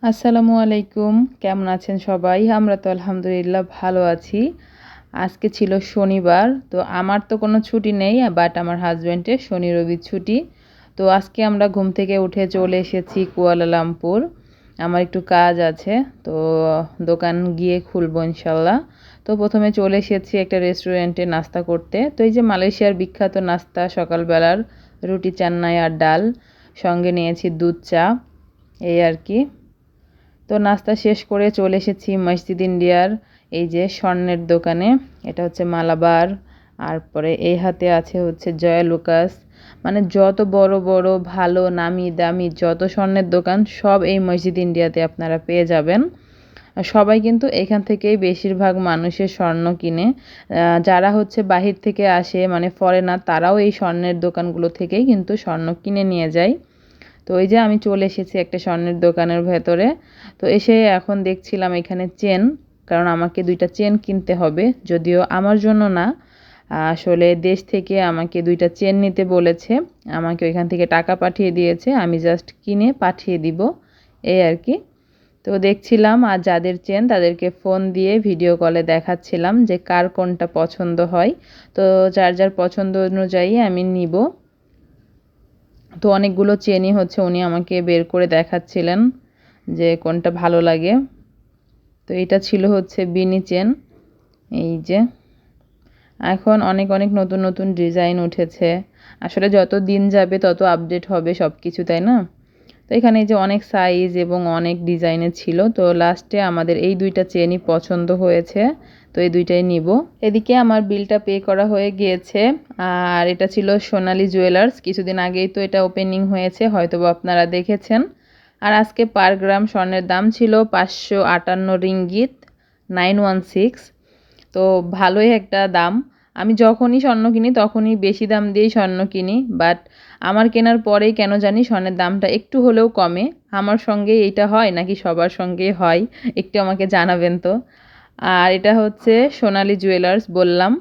আসসালামু আলাইকুম, কেমন আছেন সবাই? আমরা তো আলহামদুলিল্লাহ ভালো আছি। আজকে ছিল শনিবার, তো আমার তো কোনো ছুটি নেই, বাট আমার হাজব্যান্ডের শনি রবি ছুটি। তো আজকে আমরা ঘুম থেকে উঠে চলে এসেছি কুয়ালালামপুর। আমার একটু কাজ আছে, তো দোকান গিয়ে খুলবো ইনশাল্লাহ। তো প্রথমে চলে এসেছি একটা রেস্টুরেন্টে নাস্তা করতে। তো এই যে মালয়েশিয়ার বিখ্যাত নাস্তা সকালবেলার রুটি চান্নাই আর ডাল, সঙ্গে নিয়েছি দুধ চা, এই আর কি। তো নাস্তা শেষ করে চলে এসেছি মসজিদ ইন্ডিয়ার এই যে স্বর্ণের দোকানে। এটা হচ্ছে মালাবার, আর পরে এই হাতে আছে হচ্ছে জয়া লুকাস। মানে যত বড় বড় ভালো নামি দামি যত স্বর্ণের দোকান সব এই মসজিদ ইন্ডিয়াতে আপনারা পেয়ে যাবেন। আর সবাই কিন্তু এখান থেকেই বেশিরভাগ মানুষের স্বর্ণ কিনে। যারা হচ্ছে বাহির থেকে আসে মানে ফরেনার, তারাও এই স্বর্ণের দোকানগুলো থেকেই কিন্তু স্বর্ণ কিনে নিয়ে যায়। তো ওই যে আমি চলে এসেছি একটা স্বর্ণের দোকানের ভেতরে। তো এসে এখন দেখছিলাম এখানে চেন, কারণ আমাকে 2টা চেন কিনতে হবে, যদিও আমার জন্য না, আসলে দেশ থেকে আমাকে 2টা চেন নিতে বলেছে। আমাকে ওইখান থেকে টাকা পাঠিয়ে দিয়েছে, আমি জাস্ট কিনে পাঠিয়ে দিব, এই আর কি। তো দেখছিলাম, আর যাদের চেন তাদেরকে ফোন দিয়ে ভিডিও কলে দেখাচ্ছিলাম যে কার কোনটা পছন্দ হয়। তো যার যার পছন্দ অনুযায়ী আমি নিব। তো অনেকগুলো চেনই হচ্ছে উনি আমাকে বের করে দেখাচ্ছিলেন যে কোনটা ভালো লাগে। তো এটা ছিল হচ্ছে বিনি চেন, এই যে। এখন অনেক অনেক নতুন নতুন ডিজাইন উঠেছে। আসলে যত দিন যাবে তত আপডেট হবে সব কিছু, তাই না? তো এখানে এই যে অনেক সাইজ এবং অনেক ডিজাইনের ছিল। তো লাস্টে আমাদের এই 2টা চেনই পছন্দ হয়েছে, তো এই 2টাই নিব। এদিকে আমার বিলটা পে করা হয়ে গিয়েছে। আর এটা ছিল সোনালী জুয়েলার্স, কিছুদিন আগেই তো এটা ওপেনিং হয়েছে, হয়তোবা আপনারা দেখেছেন। আর আজকে পার গ্রাম স্বর্ণের দাম ছিল 558 রিঙ্গিত 916। তো ভালোই একটা দাম। আমি যখনই স্বর্ণ কিনি তখনই বেশি দাম দিয়েই স্বর্ণ কিনি, বাট আমার কেনার পরেই কেন জানি স্বর্ণের দামটা একটু হলেও কমে। আমার সঙ্গে এইটা হয় নাকি সবার সঙ্গেই হয়, একটু আমাকে জানাবেন তো। আর এটা হচ্ছে সোনালী জুয়েলার্স বললাম।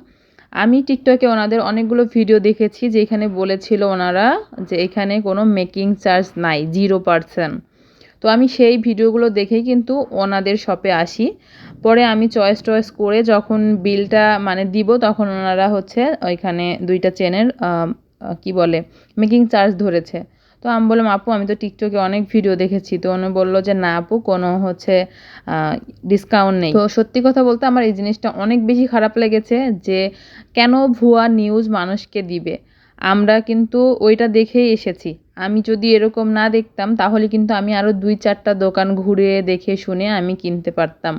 আমি টিকটকে ওনাদের অনেকগুলো ভিডিও দেখেছি যেখানে বলেছিল ওনারা যে এখানে কোনো মেকিং চার্জ নাই, 0%। তো আমি সেই ভিডিওগুলো দেখেই কিন্তু ওনাদের শপে আসি। পরে আমি চয়েস করে যখন বিলটা মানে দিব, তখন ওনারা হচ্ছে ওইখানে 2টা চেনের কি বলে মেকিং চার্জ ধরেছে। তো আমি বললাম, আপু আমি তো টিকটকে অনেক ভিডিও দেখেছি। তো উনি বললো যে না আপু, কোনো হচ্ছে ডিসকাউন্ট নেই। তো সত্যি কথা বলতে আমার এই জিনিসটা অনেক বেশি খারাপ লেগেছে যে কেন ভুয়া নিউজ মানুষকে দিবে। আমরা কিন্তু ওইটা দেখেই এসেছি। আমি যদি এরকম না দেখতাম তাহলে কিন্তু আমি আরও 2-4টা দোকান ঘুরে দেখে শুনে আমি কিনতে পারতাম।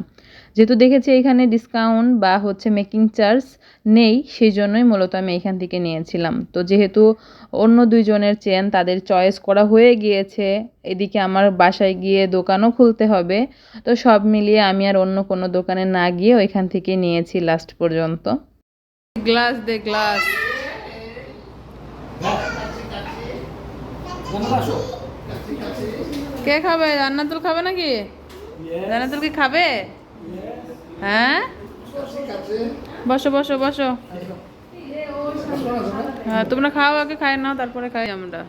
যেহেতু দেখেছি এখানে ডিসকাউন্ট বা হচ্ছে মেকিং চার্জ নেই, সেই জন্যই মূলত আমি এখান থেকে নিয়েছিলাম। তো যেহেতু অন্য 2জনের চেন তাদের চয়েস করা হয়ে গিয়েছে, এদিকে আমার বাসায় গিয়ে দোকানও খুলতে হবে, তো সব মিলিয়ে আমি আর অন্য কোনো দোকানে না গিয়ে ওইখান থেকে নিয়েছি লাস্ট পর্যন্ত। গ্লাস দে গ্লাস। কে খাবে? জান্নাতুল খাবে নাকি? জান্নাতুল কি খাবে? হ্যাঁ, বসো বসো বসো। হ্যাঁ তোমরা খাও, আগে খাই নাও, তারপরে খাই আমরা।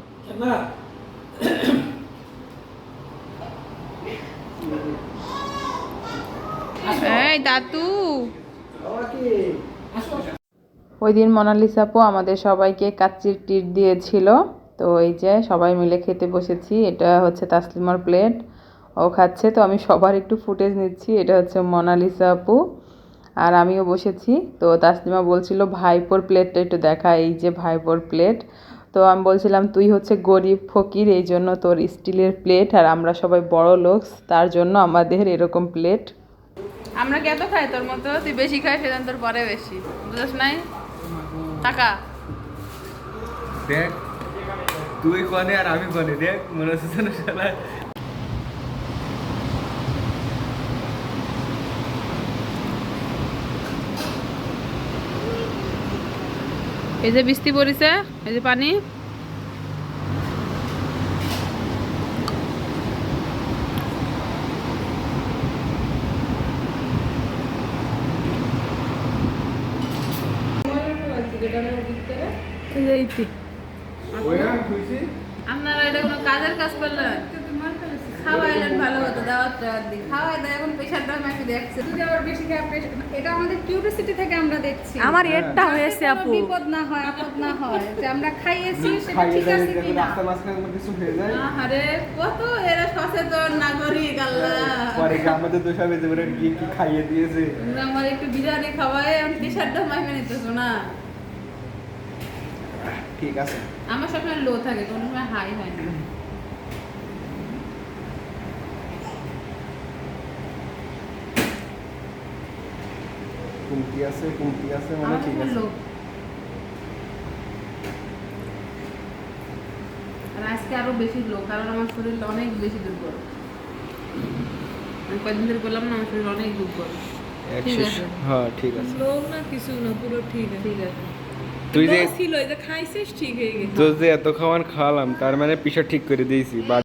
এই দাতু, ওই দিন মোনালিসা আপু আমাদের সবাইকে কাচ্চির ট্রিট দিয়েছিল। তো এই যে সবাই মিলে খেতে বসেছি। এটা হচ্ছে তাসলিমার প্লেট, ও খাচ্ছে। তো আমি সবার একটু ফুটেজ নিচ্ছি। এটা হচ্ছে মোনালিসা আপু, আর আমিও বসেছি। তো তাসলিমা বলছিল ভাইপোর প্লেটটা একটু দেখা, এই যে ভাইপোর প্লেট। তো আমি বলছিলাম তুই হচ্ছে গরিব ফকির, এই জন্য তোর স্টিলের প্লেট, আর আমরা সবাই বড় লোক, তার জন্য আমাদের এরকম প্লেট। আমরা কি এত খাই তোর মতো? তুই বেশি খাই, সেদিন তোর পরে বেশি, বুঝছ নাই? টাকা দেখ, তুই কনে আর আমি কনে, দেখ মনে হচ্ছে না শালা। এই যে বৃষ্টি পড়িছে, এই যে পানি। আপনারা এটা কোনো কাজের কাজ করলেন? খাওয়াইলেন ভালো হতো, দাওয়াত টাওয়াত দিই। খাওয়াই দেয়, এখন প্রেশারটা মাপি দেখছে। যদি আবার বেশি খায় এটা আমাদের কিউরিওসিটি থেকে আমরা দেখছি। আমার হ্যাঁ। এরটা হয়েছে যাতে আপু। কোনো বিপদ না হয়, আপদ না হয়, যে আমরা খাইয়েছি সেটা খাইয়ে ঠিক দেয় আছে যখন কিনা। রাস্তা মাঝখানে কোনো কিছু হয়ে যায় আরে কত এরা সচেতন নাগরিক আল্লাহ। পরে কি আমাদের দোষ হবে যে ওরা গিয়ে কি খাইয়ে দিয়েছে। তোমরা আমার একটু বিরিয়ানি খাওয়াই, আমি প্রেশারটা মাপে নিতেছো না। ঠিক আছে আমার সবসময় লো থাকে, কোনো সময় হাই হয় না। কুমতি আছে মানে আমার ঠিক সবসময় আছে লো। আর আজকে আরো বেশি লো, কারণ আমার শরীর অনেক বেশি দুর্বল। আমি কয়েকদিন ধরে বললাম না, আমার শরীর অনেক দুর্বল। ঠিক আছে। হ্যাঁ ঠিক আছে লোক না কিছু না, পুরো ঠিক আছে। ঠিক আছে। তুই যে ছিল এই যে খাইছিস ঠিক হয়ে গেছে। তোর যে এত খাওয়ান খাওয়ালাম তার মানে পিসা ঠিক করে দিয়েছি